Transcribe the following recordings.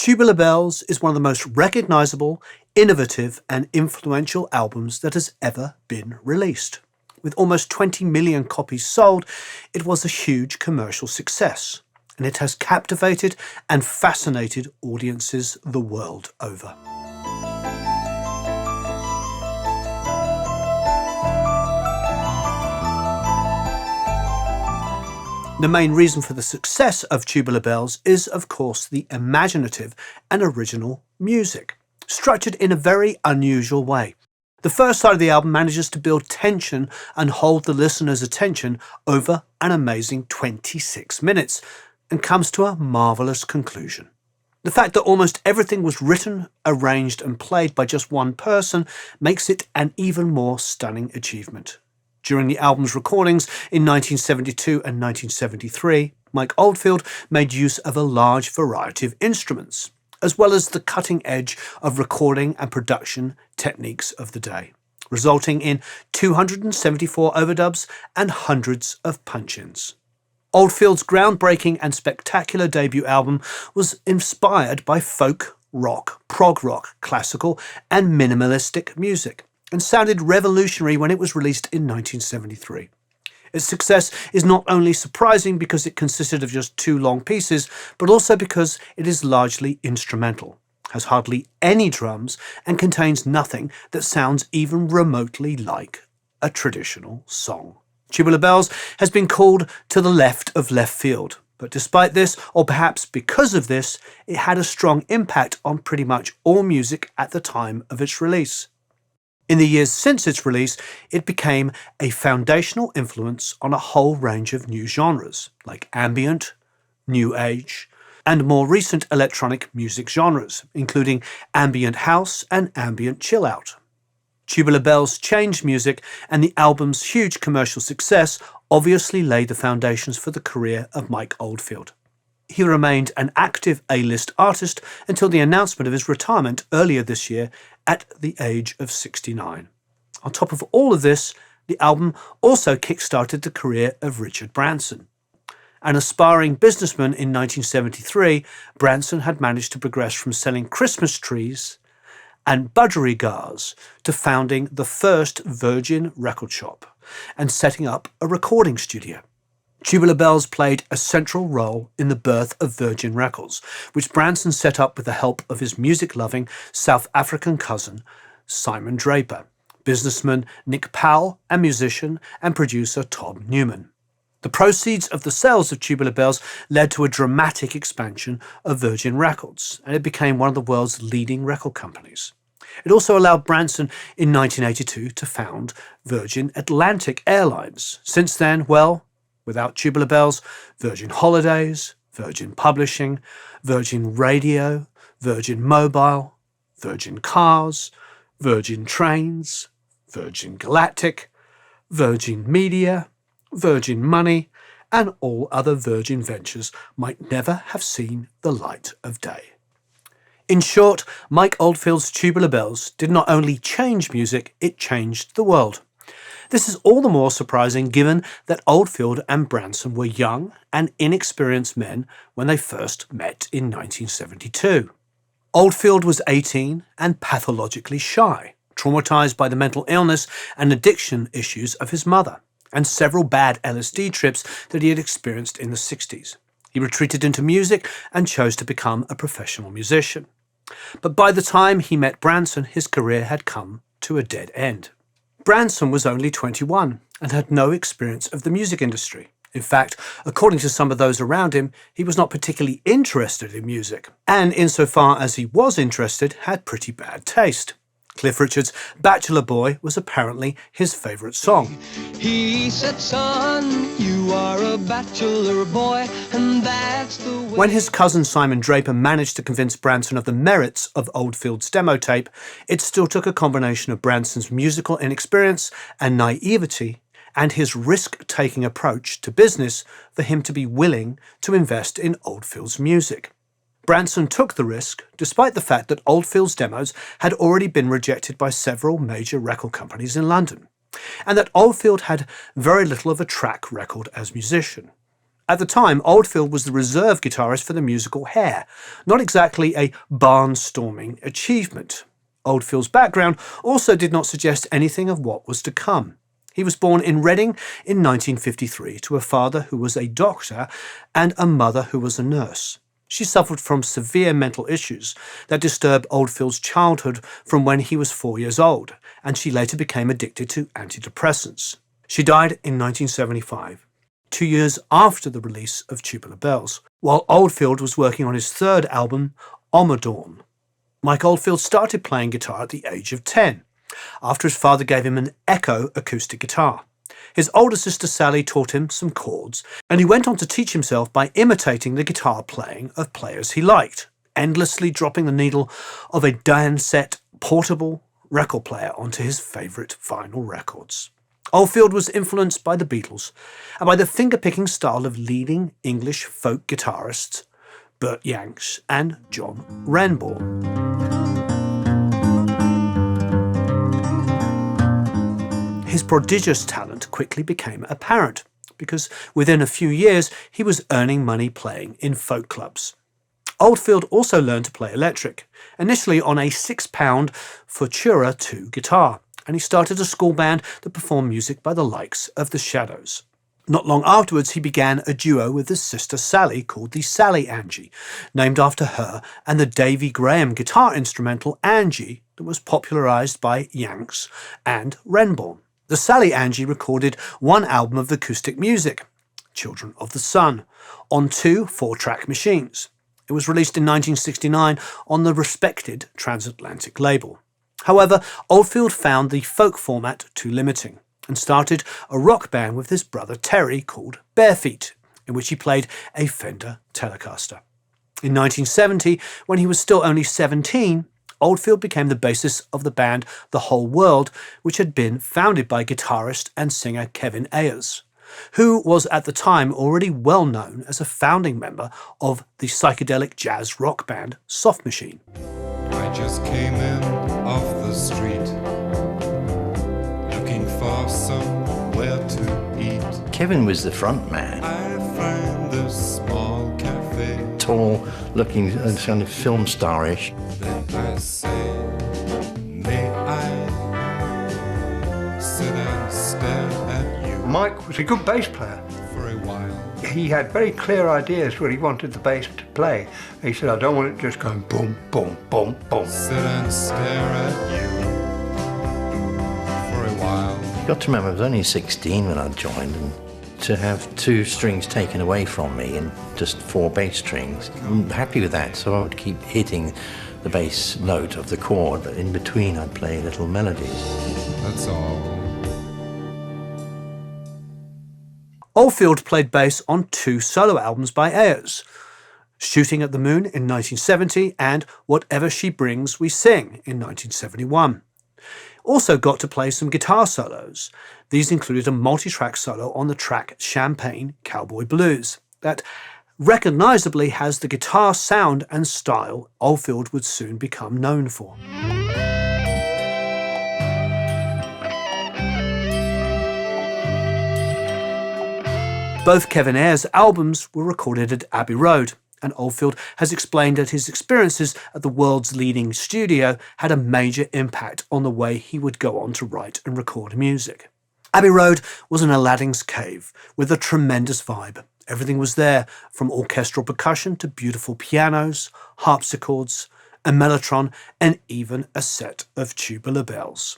Tubular Bells is one of the most recognisable, innovative and influential albums that has ever been released. With almost 20 million copies sold, it was a huge commercial success, and it has captivated and fascinated audiences the world over. The main reason for the success of Tubular Bells is, of course, the imaginative and original music, structured in a very unusual way. The first side of the album manages to build tension and hold the listener's attention over an amazing 26 minutes and comes to a marvellous conclusion. The fact that almost everything was written, arranged and played by just one person makes it an even more stunning achievement. During the album's recordings in 1972 and 1973, Mike Oldfield made use of a large variety of instruments, as well as the cutting edge of recording and production techniques of the day, resulting in 274 overdubs and hundreds of punch-ins. Oldfield's groundbreaking and spectacular debut album was inspired by folk, rock, prog rock, classical and minimalistic music, and sounded revolutionary when it was released in 1973. Its success is not only surprising because it consisted of just 2 long pieces, but also because it is largely instrumental, has hardly any drums, and contains nothing that sounds even remotely like a traditional song. Tubular Bells has been called to the left of left field, but despite this, or perhaps because of this, it had a strong impact on pretty much all music at the time of its release. In the years since its release, it became a foundational influence on a whole range of new genres, like ambient, new age, and more recent electronic music genres, including ambient house and ambient chill-out. Tubular Bells changed music, and the album's huge commercial success obviously laid the foundations for the career of Mike Oldfield. He remained an active A-list artist until the announcement of his retirement earlier this year at the age of 69. On top of all of this, the album also kick-started the career of Richard Branson. An aspiring businessman in 1973, Branson had managed to progress from selling Christmas trees and budgerigars to founding the first Virgin record shop and setting up a recording studio. Tubular Bells played a central role in the birth of Virgin Records, which Branson set up with the help of his music-loving South African cousin, Simon Draper, businessman Nick Powell, and musician and producer Tom Newman. The proceeds of the sales of Tubular Bells led to a dramatic expansion of Virgin Records, and it became one of the world's leading record companies. It also allowed Branson in 1982 to found Virgin Atlantic Airlines. Since then, well, without Tubular Bells, Virgin Holidays, Virgin Publishing, Virgin Radio, Virgin Mobile, Virgin Cars, Virgin Trains, Virgin Galactic, Virgin Media, Virgin Money, and all other Virgin ventures might never have seen the light of day. In short, Mike Oldfield's Tubular Bells did not only change music, it changed the world. This is all the more surprising given that Oldfield and Branson were young and inexperienced men when they first met in 1972. Oldfield was 18 and pathologically shy, traumatised by the mental illness and addiction issues of his mother, and several bad LSD trips that he had experienced in the 60s. He retreated into music and chose to become a professional musician. But by the time he met Branson, his career had come to a dead end. Branson was only 21 and had no experience of the music industry. In fact, according to some of those around him, he was not particularly interested in music, and insofar as he was interested, had pretty bad taste. Cliff Richard's Bachelor Boy was apparently his favourite song. He said, son, you are a bachelor boy, and that's the way. When his cousin Simon Draper managed to convince Branson of the merits of Oldfield's demo tape, it still took a combination of Branson's musical inexperience and naivety and his risk-taking approach to business for him to be willing to invest in Oldfield's music. Branson took the risk, despite the fact that Oldfield's demos had already been rejected by several major record companies in London, and that Oldfield had very little of a track record as musician. At the time, Oldfield was the reserve guitarist for the musical Hair, not exactly a barnstorming achievement. Oldfield's background also did not suggest anything of what was to come. He was born in Reading in 1953 to a father who was a doctor and a mother who was a nurse. She suffered from severe mental issues that disturbed Oldfield's childhood from when he was 4 years old, and she later became addicted to antidepressants. She died in 1975, 2 years after the release of Tubular Bells, while Oldfield was working on his third album, Ommadawn. Mike Oldfield started playing guitar at the age of 10, after his father gave him an Echo acoustic guitar. His older sister Sally taught him some chords, and he went on to teach himself by imitating the guitar playing of players he liked, endlessly dropping the needle of a Dansette portable record player onto his favourite vinyl records. Oldfield was influenced by the Beatles and by the finger-picking style of leading English folk guitarists Burt Yanks and John Renbourn. His prodigious talent quickly became apparent because within a few years he was earning money playing in folk clubs. Oldfield also learned to play electric, initially on a £6 Futura 2 guitar, and he started a school band that performed music by the likes of the Shadows. Not long afterwards, he began a duo with his sister Sally called the Sally Angie, named after her and the Davy Graham guitar instrumental Angie that was popularised by Yanks and Renbourn. The Sally Angie recorded one album of acoustic music, Children of the Sun, on 2 4-track machines. It was released in 1969 on the respected Transatlantic label. However, Oldfield found the folk format too limiting and started a rock band with his brother Terry called Barefeet, in which he played a Fender Telecaster. In 1970, when he was still only 17, Oldfield became the bassist of the band The Whole World, which had been founded by guitarist and singer Kevin Ayers, who was at the time already well known as a founding member of the psychedelic jazz rock band Soft Machine. I just came in off the street, looking for somewhere to eat. Kevin was the front man. I find this small cafe. Tall, looking kind of film star-ish. Then I say, may I sit and stare at you Mike was a good bass player. for a while? He had very clear ideas where he wanted the bass to play. He said, I don't want it just going boom, boom, boom, boom. Sit and stare at you for a while. You've got to remember, I was only 16 when I joined, and to have 2 strings taken away from me and just 4 bass strings, I'm happy with that, so I would keep hitting the bass note of the chord, but in between I'd play little melodies. That's all. Oldfield played bass on 2 solo albums by Ayers, Shooting at the Moon in 1970 and Whatever She Brings We Sing in 1971. Also got to play some guitar solos. These included a multi-track solo on the track Champagne Cowboy Blues that recognisably has the guitar sound and style Oldfield would soon become known for. Both Kevin Ayers' albums were recorded at Abbey Road, and Oldfield has explained that his experiences at the world's leading studio had a major impact on the way he would go on to write and record music. Abbey Road was an Aladdin's cave with a tremendous vibe. Everything was there, from orchestral percussion to beautiful pianos, harpsichords, a mellotron, and even a set of tubular bells.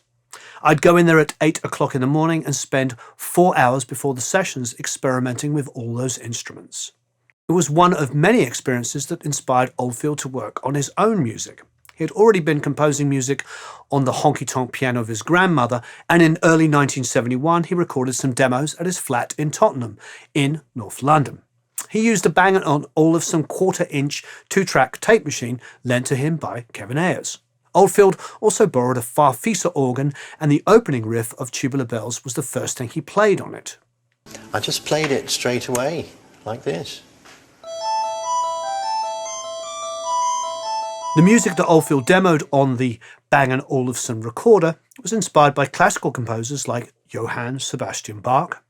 I'd go in there at 8 o'clock in the morning and spend 4 hours before the sessions experimenting with all those instruments. It was one of many experiences that inspired Oldfield to work on his own music. He had already been composing music on the honky-tonk piano of his grandmother, and in early 1971 he recorded some demos at his flat in Tottenham, in North London. He used a Bang & Olufsen 1/4-inch 2-track tape machine lent to him by Kevin Ayers. Oldfield also borrowed a Farfisa organ, and the opening riff of Tubular Bells was the first thing he played on it. I just played it straight away, like this. The music that Oldfield demoed on the Bang & Olufsen recorder was inspired by classical composers like Johann Sebastian Bach,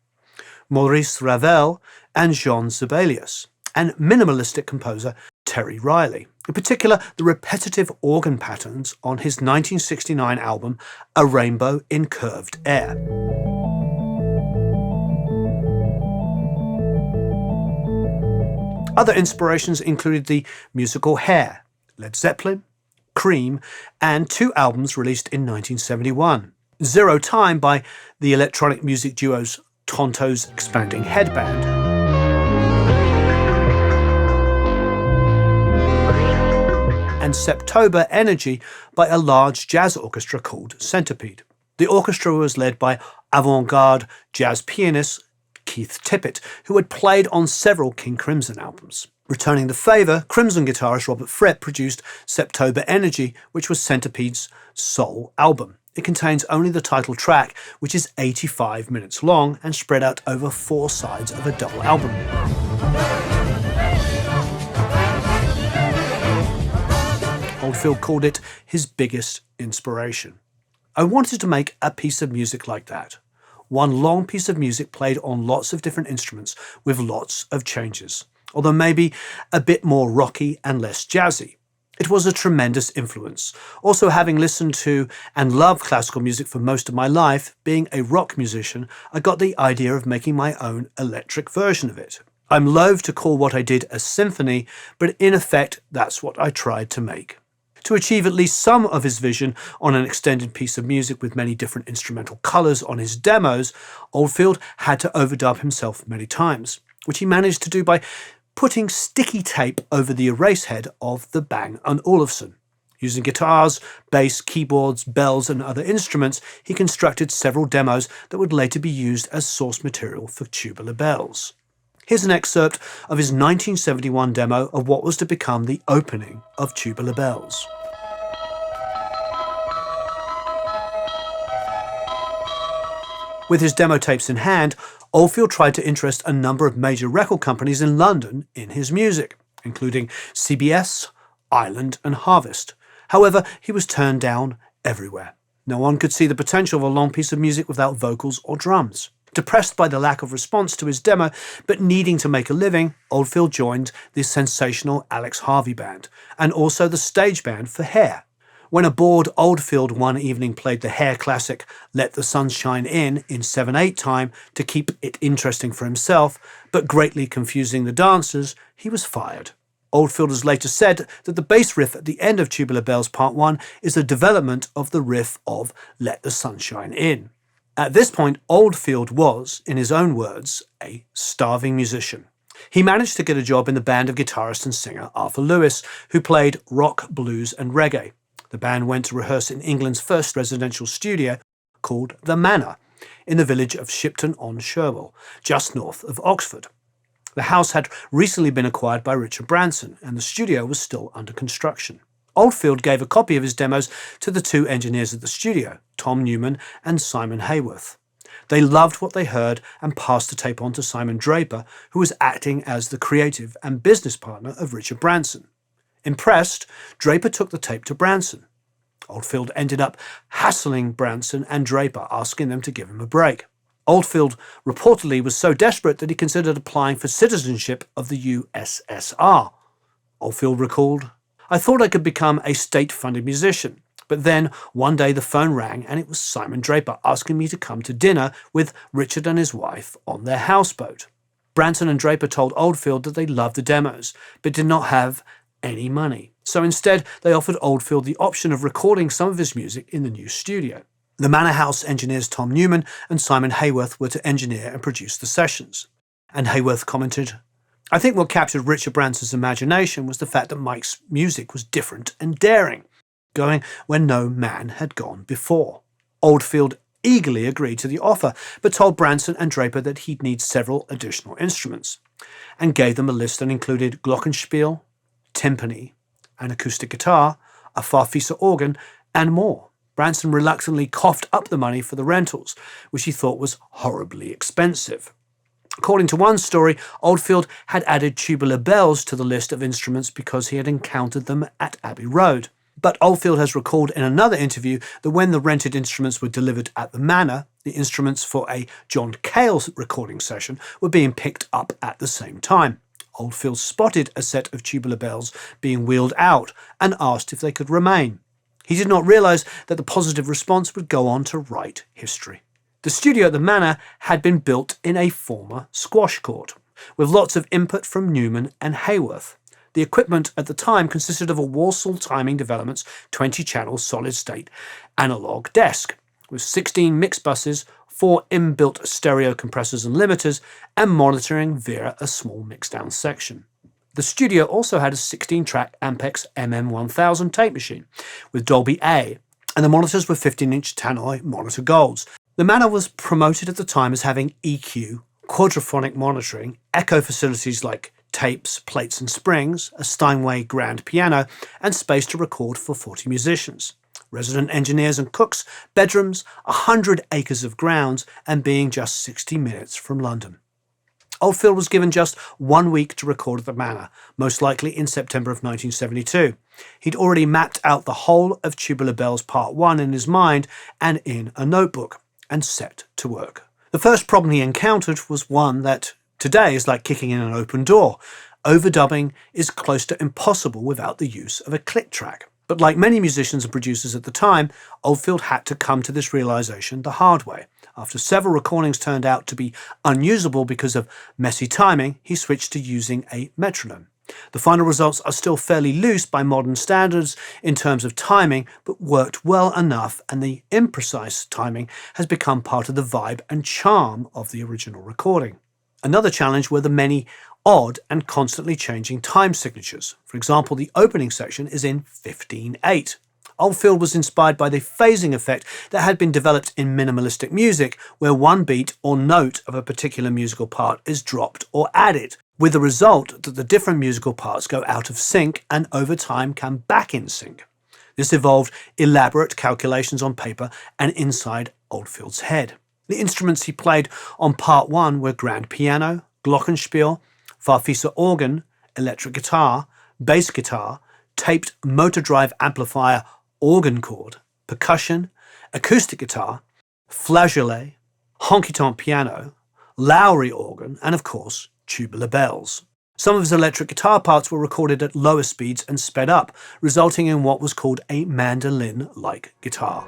Maurice Ravel, and Jean Sibelius, and minimalistic composer Terry Riley. In particular, the repetitive organ patterns on his 1969 album A Rainbow in Curved Air. Other inspirations included the musical Hair, Led Zeppelin, Cream, and 2 albums released in 1971. Zero Time by the electronic music duos Tonto's Expanding Headband, and Septober Energy by a large jazz orchestra called Centipede. The orchestra was led by avant-garde jazz pianist Keith Tippett, who had played on several King Crimson albums. Returning the favour, Crimson guitarist Robert Fripp produced Septober Energy, which was Centipede's sole album. It contains only the title track, which is 85 minutes long and spread out over 4 sides of a double album. Oldfield called it his biggest inspiration. I wanted to make a piece of music like that. One long piece of music played on lots of different instruments with lots of changes, although maybe a bit more rocky and less jazzy. It was a tremendous influence. Also, having listened to and loved classical music for most of my life, being a rock musician, I got the idea of making my own electric version of it. I'm loath to call what I did a symphony, but in effect, that's what I tried to make. To achieve at least some of his vision on an extended piece of music with many different instrumental colours on his demos, Oldfield had to overdub himself many times, which he managed to do by putting sticky tape over the erase head of the Bang & Olufsen. Using guitars, bass, keyboards, bells and other instruments, he constructed several demos that would later be used as source material for Tubular Bells. Here's an excerpt of his 1971 demo of what was to become the opening of Tubular Bells. With his demo tapes in hand, Oldfield tried to interest a number of major record companies in London in his music, including CBS, Island and Harvest. However, he was turned down everywhere. No one could see the potential of a long piece of music without vocals or drums. Depressed by the lack of response to his demo, but needing to make a living, Oldfield joined the sensational Alex Harvey Band, and also the stage band for Hair. When aboard, Oldfield one evening played the Hair classic Let the Sunshine In 7/8 time to keep it interesting for himself, but greatly confusing the dancers, he was fired. Oldfield has later said that the bass riff at the end of Tubular Bells Part 1 is a development of the riff of Let the Sunshine In. At this point, Oldfield was, in his own words, a starving musician. He managed to get a job in the band of guitarist and singer Arthur Lewis, who played rock, blues and reggae. The band went to rehearse in England's first residential studio, called The Manor, in the village of Shipton-on-Sherwell, just north of Oxford. The house had recently been acquired by Richard Branson, and the studio was still under construction. Oldfield gave a copy of his demos to the 2 engineers at the studio, Tom Newman and Simon Hayworth. They loved what they heard and passed the tape on to Simon Draper, who was acting as the creative and business partner of Richard Branson. Impressed, Draper took the tape to Branson. Oldfield ended up hassling Branson and Draper, asking them to give him a break. Oldfield reportedly was so desperate that he considered applying for citizenship of the USSR. Oldfield recalled, "I thought I could become a state-funded musician, but then one day the phone rang and it was Simon Draper asking me to come to dinner with Richard and his wife on their houseboat." Branson and Draper told Oldfield that they loved the demos, but did not have any money. So instead, they offered Oldfield the option of recording some of his music in the new studio. The Manor House engineers Tom Newman and Simon Hayworth were to engineer and produce the sessions. And Hayworth commented, "I think what captured Richard Branson's imagination was the fact that Mike's music was different and daring, going where no man had gone before." Oldfield eagerly agreed to the offer, but told Branson and Draper that he'd need several additional instruments, and gave them a list that included glockenspiel, timpani, an acoustic guitar, a farfisa organ, and more. Branson reluctantly coughed up the money for the rentals, which he thought was horribly expensive. According to one story, Oldfield had added tubular bells to the list of instruments because he had encountered them at Abbey Road. But Oldfield has recalled in another interview that when the rented instruments were delivered at the Manor, The instruments for a John Cale recording session were being picked up at the same time. Oldfield spotted a set of tubular bells being wheeled out and asked if they could remain. He did not realise that the positive response would go on to write history. The studio at the Manor had been built in a former squash court, with lots of input from Newman and Hayworth. The equipment at the time consisted of a Walsall Timing Developments 20-channel solid-state analogue desk, with 16 mix buses, 4 inbuilt stereo compressors and limiters, and monitoring via a small mixdown section. The studio also had a 16-track Ampex MM1000 tape machine with Dolby A, and the monitors were 15-inch Tannoy monitor golds. The Manor was promoted at the time as having EQ, quadraphonic monitoring, echo facilities like tapes, plates and springs, a Steinway grand piano, and space to record for 40 musicians. Resident engineers and cooks, bedrooms, 100 acres of grounds, and being just 60 minutes from London. Oldfield was given just 1 week to record at the Manor, most likely in September of 1972. He'd already mapped out the whole of Tubular Bells Part 1 in his mind and in a notebook, and set to work. The first problem he encountered was one that today is like kicking in an open door. Overdubbing is close to impossible without the use of a click track. But like many musicians and producers at the time, Oldfield had to come to this realization the hard way. After several recordings turned out to be unusable because of messy timing, he switched to using a metronome. The final results are still fairly loose by modern standards in terms of timing, but worked well enough, and the imprecise timing has become part of the vibe and charm of the original recording. Another challenge were the many odd and constantly changing time signatures. For example, the opening section is in 15/8. Oldfield was inspired by the phasing effect that had been developed in minimalistic music, where one beat or note of a particular musical part is dropped or added, with the result that the different musical parts go out of sync and over time come back in sync. This involved elaborate calculations on paper and inside Oldfield's head. The instruments he played on Part 1 were grand piano, glockenspiel, Farfisa organ, electric guitar, bass guitar, taped motor drive amplifier organ chord, percussion, acoustic guitar, flageolet, honky-tonk piano, Lowry organ, and of course, tubular bells. Some of his electric guitar parts were recorded at lower speeds and sped up, resulting in what was called a mandolin-like guitar.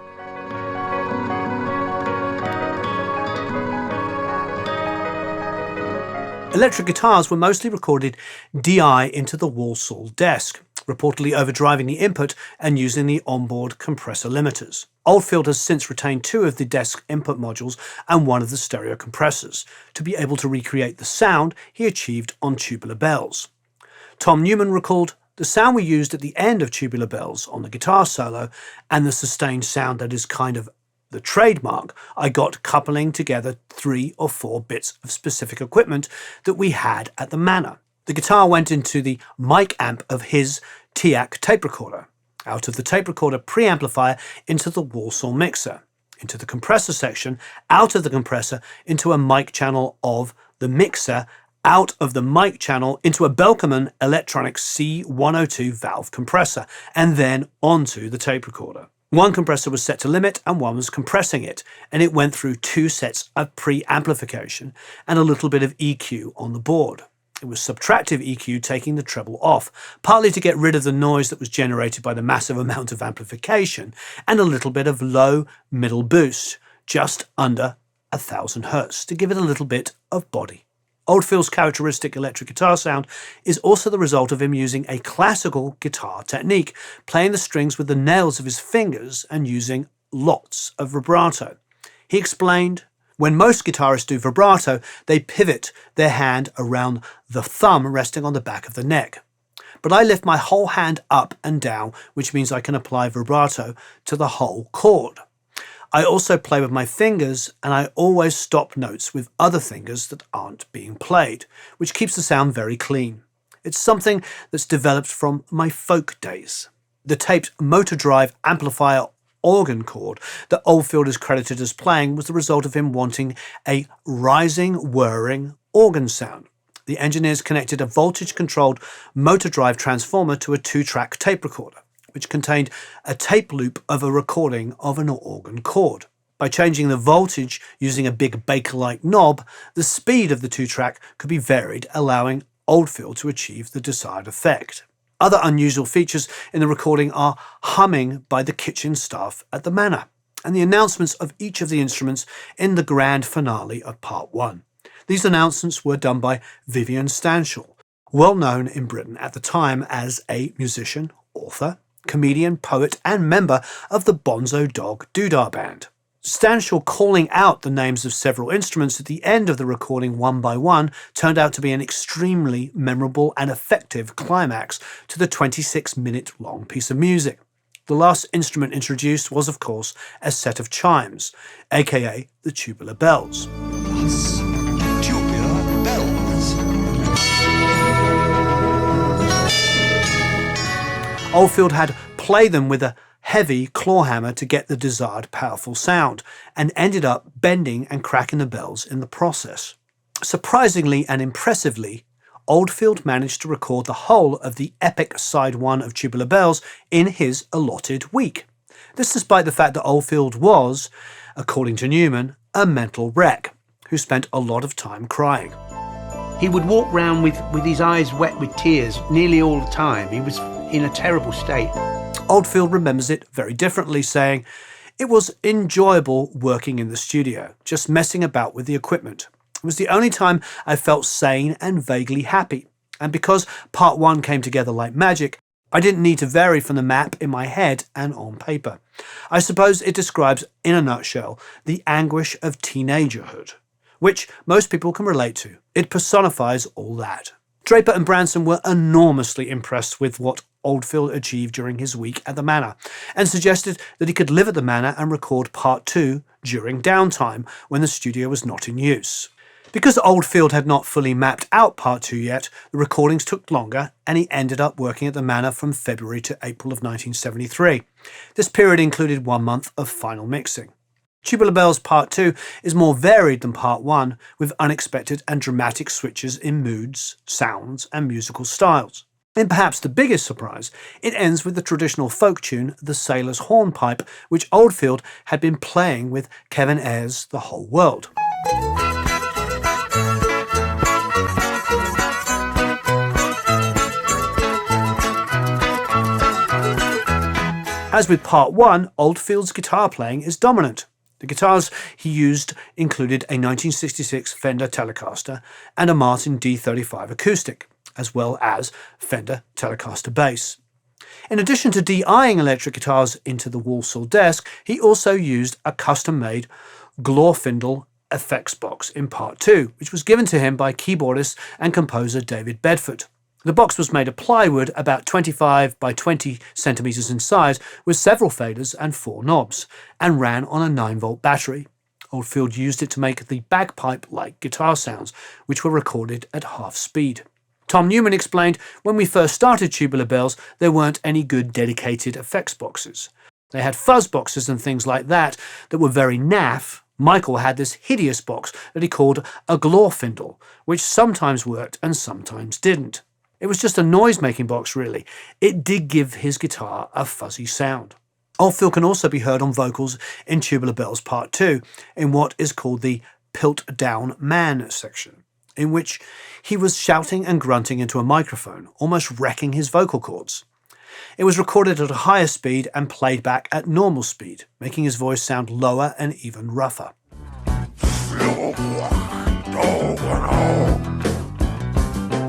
Electric guitars were mostly recorded DI into the Walsall desk, reportedly overdriving the input and using the onboard compressor limiters. Oldfield has since retained 2 of the desk input modules and 1 of the stereo compressors to be able to recreate the sound he achieved on Tubular Bells. Tom Newman recalled, "The sound we used at the end of Tubular Bells on the guitar solo and the sustained sound that is kind of the trademark, I got coupling together 3 or 4 bits of specific equipment that we had at the Manor. The guitar went into the mic amp of his TIAC tape recorder, out of the tape recorder preamplifier into the Walsall mixer, into the compressor section, out of the compressor into a mic channel of the mixer, out of the mic channel into a Belkaman Electronic C102 valve compressor, and then onto the tape recorder. One compressor was set to limit and one was compressing it, and it went through 2 sets of pre-amplification and a little bit of EQ on the board. It was subtractive EQ taking the treble off, partly to get rid of the noise that was generated by the massive amount of amplification, and a little bit of low middle boost, just under 1000 Hz, to give it a little bit of body. Oldfield's characteristic electric guitar sound is also the result of him using a classical guitar technique, playing the strings with the nails of his fingers and using lots of vibrato. He explained, "When most guitarists do vibrato, they pivot their hand around the thumb resting on the back of the neck. But I lift my whole hand up and down, which means I can apply vibrato to the whole chord. I also play with my fingers, and I always stop notes with other fingers that aren't being played, which keeps the sound very clean. It's something that's developed from my folk days." The taped motor drive amplifier organ chord that Oldfield is credited as playing was the result of him wanting a rising, whirring organ sound. The engineers connected a voltage-controlled motor drive transformer to a 2-track tape recorder, which contained a tape loop of a recording of an organ chord. By changing the voltage using a big Baker-like knob, the speed of the 2-track could be varied, allowing Oldfield to achieve the desired effect. Other unusual features in the recording are humming by the kitchen staff at the manor, and the announcements of each of the instruments in the grand finale of Part 1. These announcements were done by Vivian Stanshall, well known in Britain at the time as a musician, author, comedian, poet, and member of the Bonzo Dog Doodah Band. Stanshall calling out the names of several instruments at the end of the recording one by one turned out to be an extremely memorable and effective climax to the 26-minute long piece of music. The last instrument introduced was, of course, a set of chimes, aka the tubular bells. Tubular bells. Oldfield had played them with a heavy claw hammer to get the desired powerful sound, and ended up bending and cracking the bells in the process. Surprisingly and impressively, Oldfield managed to record the whole of the epic side 1 of Tubular Bells in his allotted week. This despite the fact that Oldfield was, according to Newman, a mental wreck who spent a lot of time crying. He would walk round with his eyes wet with tears nearly all the time. He was in a terrible state. Oldfield remembers it very differently, saying, "It was enjoyable working in the studio, just messing about with the equipment. It was the only time I felt sane and vaguely happy. And because Part 1 came together like magic, I didn't need to vary from the map in my head and on paper. I suppose it describes, in a nutshell, the anguish of teenagerhood, which most people can relate to. It personifies all that." Draper and Branson were enormously impressed with what Oldfield achieved during his week at the manor, and suggested that he could live at the manor and record Part 2 during downtime when the studio was not in use. Because Oldfield had not fully mapped out Part 2 yet, the recordings took longer, and he ended up working at the manor from February to April of 1973. This period included 1 month of final mixing. Tubular Bells Part 2 is more varied than Part 1, with unexpected and dramatic switches in moods, sounds, and musical styles. And perhaps the biggest surprise, it ends with the traditional folk tune, The Sailor's Hornpipe, which Oldfield had been playing with Kevin Ayers' The Whole World. As with Part 1, Oldfield's guitar playing is dominant. The guitars he used included a 1966 Fender Telecaster and a Martin D35 acoustic, as well as Fender Telecaster bass. In addition to DIing electric guitars into the Walsall desk, he also used a custom-made Glorfindel effects box in Part 2, which was given to him by keyboardist and composer David Bedford. The box was made of plywood about 25 by 20 centimeters in size, with several faders and 4 knobs, and ran on a 9-volt battery. Oldfield used it to make the bagpipe-like guitar sounds, which were recorded at half speed. Tom Newman explained, "When we first started Tubular Bells, there weren't any good dedicated effects boxes. They had fuzz boxes and things like that were very naff. Michael had this hideous box that he called a Glorfindel, which sometimes worked and sometimes didn't. It was just a noise-making box, really. It did give his guitar a fuzzy sound." Oldfield can also be heard on vocals in Tubular Bells Part 2, in what is called the Pilt-Down Man section, in which he was shouting and grunting into a microphone, almost wrecking his vocal cords. It was recorded at a higher speed and played back at normal speed, making his voice sound lower and even rougher.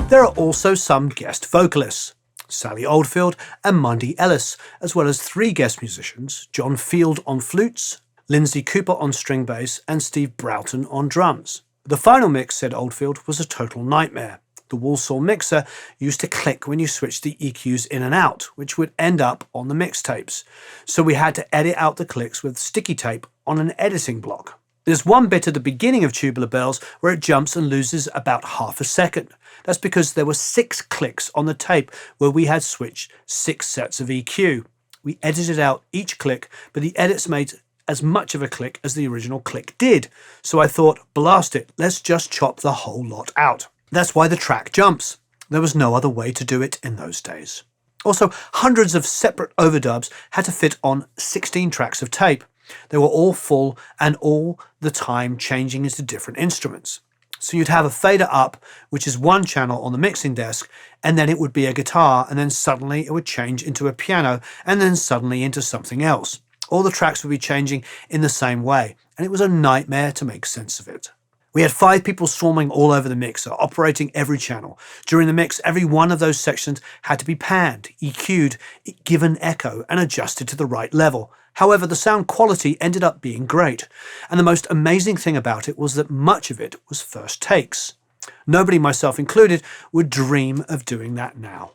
There are also some guest vocalists, Sally Oldfield and Mundy Ellis, as well as 3 guest musicians, John Field on flutes, Lindsay Cooper on string bass, and Steve Broughton on drums. The final mix, said Oldfield, was a total nightmare. The Walsall mixer used to click when you switched the EQs in and out, which would end up on the mixtapes. So we had to edit out the clicks with sticky tape on an editing block. There's one bit at the beginning of Tubular Bells where it jumps and loses about half a second. That's because there were 6 clicks on the tape where we had switched 6 sets of EQ. We edited out each click, but the edits made as much of a click as the original click did. So I thought, blast it, let's just chop the whole lot out. That's why the track jumps. There was no other way to do it in those days. Also, hundreds of separate overdubs had to fit on 16 tracks of tape. They were all full and all the time changing into different instruments. So you'd have a fader up, which is one channel on the mixing desk, and then it would be a guitar, and then suddenly it would change into a piano, and then suddenly into something else. All the tracks would be changing in the same way, and it was a nightmare to make sense of it. We had 5 people swarming all over the mixer, operating every channel. During the mix, every one of those sections had to be panned, EQ'd, given echo, and adjusted to the right level. However, the sound quality ended up being great, and the most amazing thing about it was that much of it was first takes. Nobody, myself included, would dream of doing that now.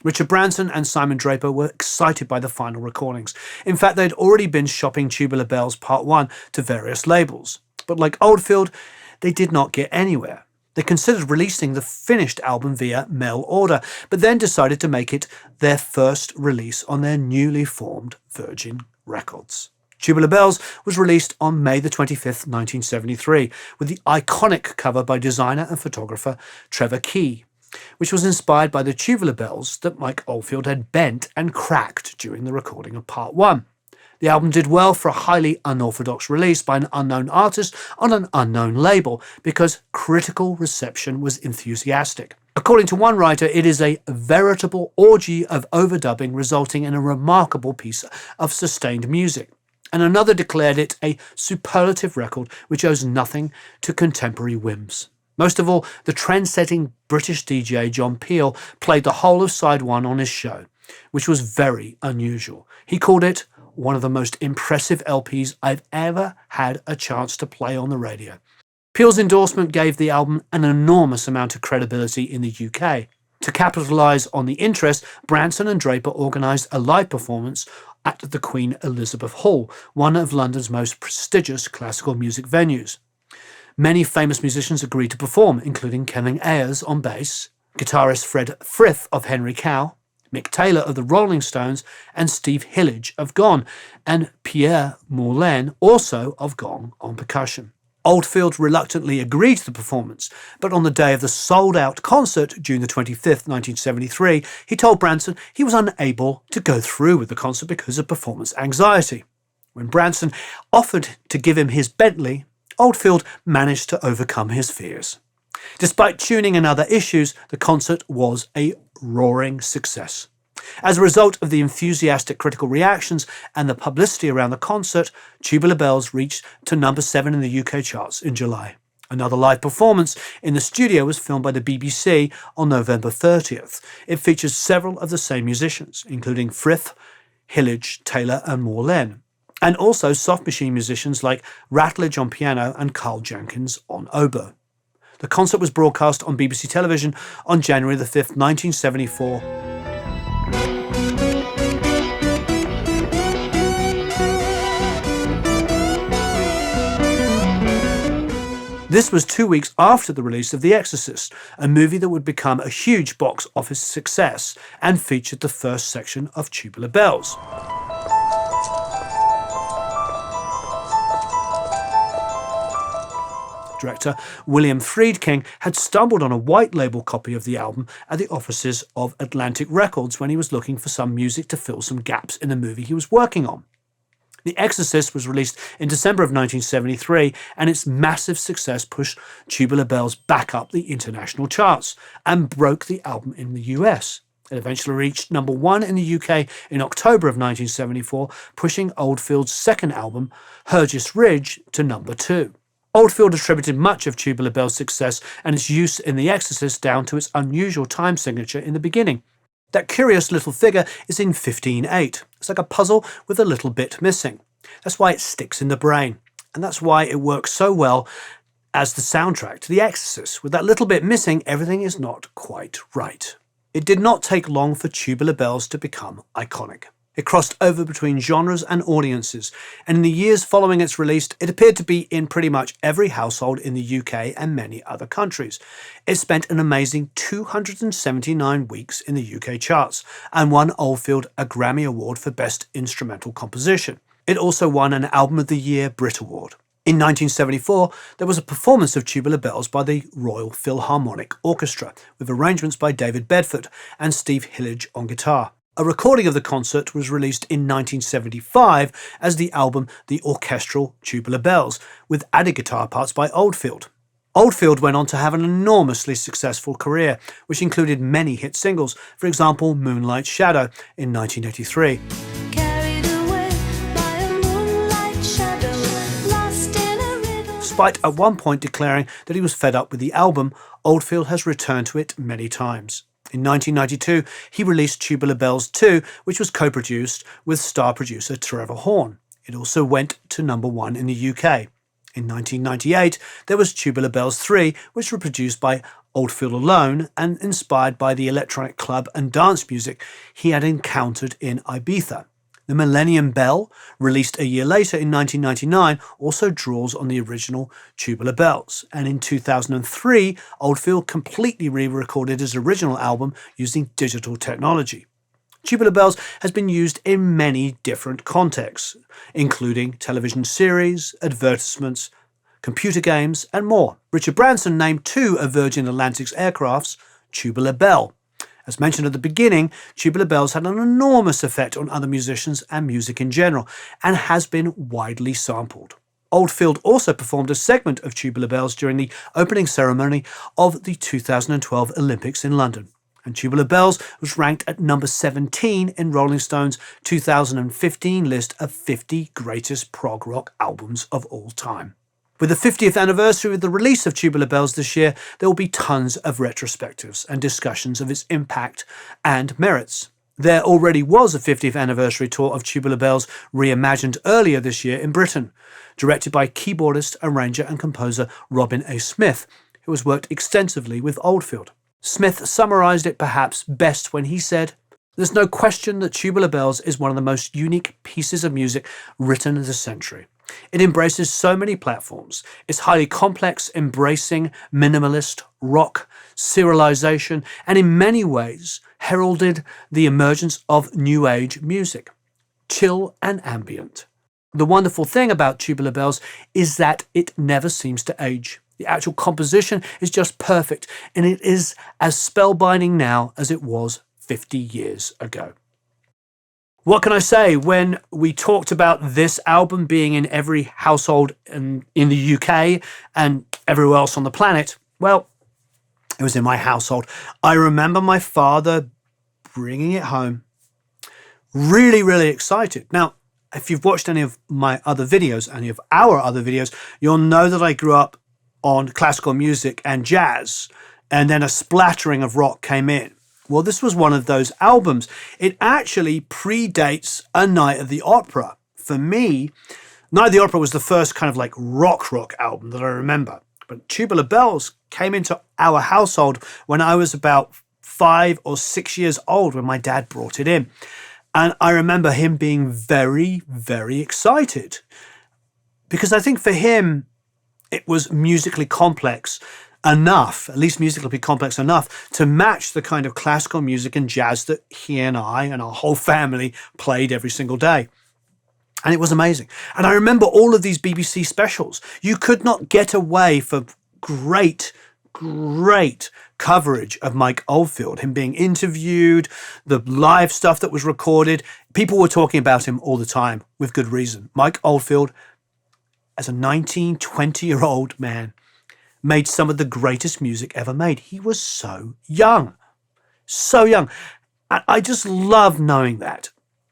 Richard Branson and Simon Draper were excited by the final recordings. In fact, they'd already been shopping Tubular Bells Part 1 to various labels. But like Oldfield, they did not get anywhere. They considered releasing the finished album via mail order, but then decided to make it their first release on their newly formed Virgin Records. Tubular Bells was released on May the 25th, 1973, with the iconic cover by designer and photographer Trevor Key, which was inspired by the tubular bells that Mike Oldfield had bent and cracked during the recording of Part 1. The album did well for a highly unorthodox release by an unknown artist on an unknown label because critical reception was enthusiastic. According to one writer, it is a veritable orgy of overdubbing resulting in a remarkable piece of sustained music. And another declared it a superlative record which owes nothing to contemporary whims. Most of all, the trend-setting British DJ John Peel played the whole of side 1 on his show, which was very unusual. He called it one of the most impressive LPs I've ever had a chance to play on the radio. Peel's endorsement gave the album an enormous amount of credibility in the UK. To capitalise on the interest, Branson and Draper organised a live performance at the Queen Elizabeth Hall, one of London's most prestigious classical music venues. Many famous musicians agreed to perform, including Kevin Ayers on bass, guitarist Fred Frith of Henry Cow, Mick Taylor of the Rolling Stones, and Steve Hillage of Gone, and Pierre Moulin, also of Gone, on percussion. Oldfield reluctantly agreed to the performance, but on the day of the sold-out concert, June the 25th, 1973, he told Branson he was unable to go through with the concert because of performance anxiety. When Branson offered to give him his Bentley, Oldfield managed to overcome his fears. Despite tuning and other issues, the concert was a roaring success. As a result of the enthusiastic critical reactions and the publicity around the concert, Tubular Bells reached to number 7 in the UK charts in July. Another live performance in the studio was filmed by the BBC on November 30th. It features several of the same musicians, including Frith, Hillage, Taylor and Moulin, and also soft machine musicians like Rattledge on piano and Carl Jenkins on oboe. The concert was broadcast on BBC television on January the 5th, 1974. This was 2 weeks after the release of The Exorcist, a movie that would become a huge box office success and featured the first section of Tubular Bells. Director William Friedkin had stumbled on a white label copy of the album at the offices of Atlantic Records when he was looking for some music to fill some gaps in the movie he was working on. The Exorcist was released in December of 1973, and its massive success pushed Tubular Bells back up the international charts and broke the album in the US. It eventually reached number 1 in the UK in October of 1974, pushing Oldfield's second album, Hergest Ridge, to number 2. Oldfield attributed much of Tubular Bells' success and its use in The Exorcist down to its unusual time signature in the beginning. That curious little figure is in 15/8. It's like a puzzle with a little bit missing. That's why it sticks in the brain, and that's why it works so well as the soundtrack to The Exorcist. With that little bit missing, everything is not quite right. It did not take long for Tubular Bells to become iconic. It crossed over between genres and audiences, and in the years following its release, it appeared to be in pretty much every household in the UK and many other countries. It spent an amazing 279 weeks in the UK charts and won Oldfield a Grammy Award for Best Instrumental Composition. It also won an Album of the Year Brit Award. In 1974, there was a performance of Tubular Bells by the Royal Philharmonic Orchestra, with arrangements by David Bedford and Steve Hillage on guitar. A recording of the concert was released in 1975 as the album The Orchestral Tubular Bells, with added guitar parts by Oldfield. Oldfield went on to have an enormously successful career, which included many hit singles, for example Moonlight Shadow in 1983. Despite at one point declaring that he was fed up with the album, Oldfield has returned to it many times. In 1992, he released Tubular Bells 2, which was co-produced with star producer Trevor Horn. It also went to number 1 in the UK. In 1998, there was Tubular Bells 3, which were produced by Oldfield alone and inspired by the electronic club and dance music he had encountered in Ibiza. The Millennium Bell, released a year later in 1999, also draws on the original Tubular Bells, and in 2003, Oldfield completely re-recorded his original album using digital technology. Tubular Bells has been used in many different contexts, including television series, advertisements, computer games, and more. Richard Branson named 2 of Virgin Atlantic's aircrafts Tubular Bell. As mentioned at the beginning, Tubular Bells had an enormous effect on other musicians and music in general, and has been widely sampled. Oldfield also performed a segment of Tubular Bells during the opening ceremony of the 2012 Olympics in London. And Tubular Bells was ranked at number 17 in Rolling Stone's 2015 list of 50 greatest prog rock albums of all time. With the 50th anniversary of the release of Tubular Bells this year, there will be tons of retrospectives and discussions of its impact and merits. There already was a 50th anniversary tour of Tubular Bells reimagined earlier this year in Britain, directed by keyboardist, arranger and composer Robin A. Smith, who has worked extensively with Oldfield. Smith summarised it perhaps best when he said, "There's no question that Tubular Bells is one of the most unique pieces of music written this century. It embraces so many platforms. It's highly complex, embracing minimalist, rock, serialization, and in many ways heralded the emergence of new age music, chill and ambient. The wonderful thing about Tubular Bells is that it never seems to age. The actual composition is just perfect, and it is as spellbinding now as it was 50 years ago." What can I say? When we talked about this album being in every household in the UK and everywhere else on the planet, well, it was in my household. I remember my father bringing it home, really, really excited. Now, if you've watched any of my other videos, any of our other videos, you'll know that I grew up on classical music and jazz, and then a splattering of rock came in. Well, this was one of those albums. It actually predates A Night at the Opera. For me, Night at the Opera was the first kind of like rock album that I remember. But Tubular Bells came into our household when I was about 5 or 6 years old when my dad brought it in. And I remember him being very, very excited. Because I think for him, it was musically complex enough, at least musically complex enough, to match the kind of classical music and jazz that he and I and our whole family played every single day. And it was amazing. And I remember all of these BBC specials. You could not get away from great coverage of Mike Oldfield, him being interviewed, the live stuff that was recorded. People were talking about him all the time, with good reason. Mike Oldfield, as a 19, 20-year-old man, made some of the greatest music ever made. He was so young. So young. And I just love knowing that.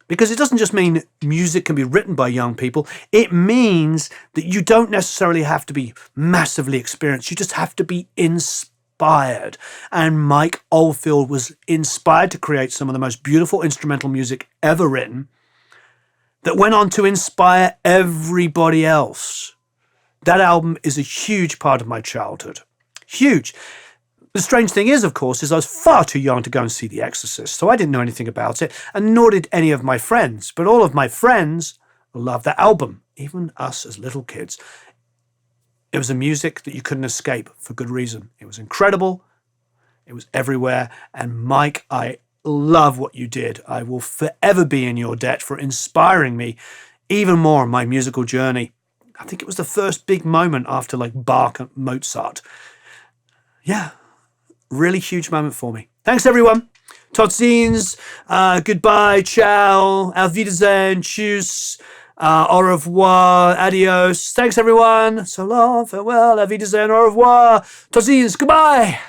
Because it doesn't just mean music can be written by young people. It means that you don't necessarily have to be massively experienced. You just have to be inspired. And Mike Oldfield was inspired to create some of the most beautiful instrumental music ever written that went on to inspire everybody else. That album is a huge part of my childhood. Huge. The strange thing is, of course, is I was far too young to go and see The Exorcist, so I didn't know anything about it, and nor did any of my friends. But all of my friends loved that album, even us as little kids. It was a music that you couldn't escape for good reason. It was incredible. It was everywhere. And Mike, I love what you did. I will forever be in your debt for inspiring me even more on my musical journey. I think it was the first big moment after like Bach and Mozart. Yeah, really huge moment for me. Thanks, everyone. Tot ziens, goodbye, ciao, auf Wiedersehen, tschüss, au revoir, adios. Thanks, everyone. So long, farewell, auf Wiedersehen, au revoir. Tot ziens, goodbye.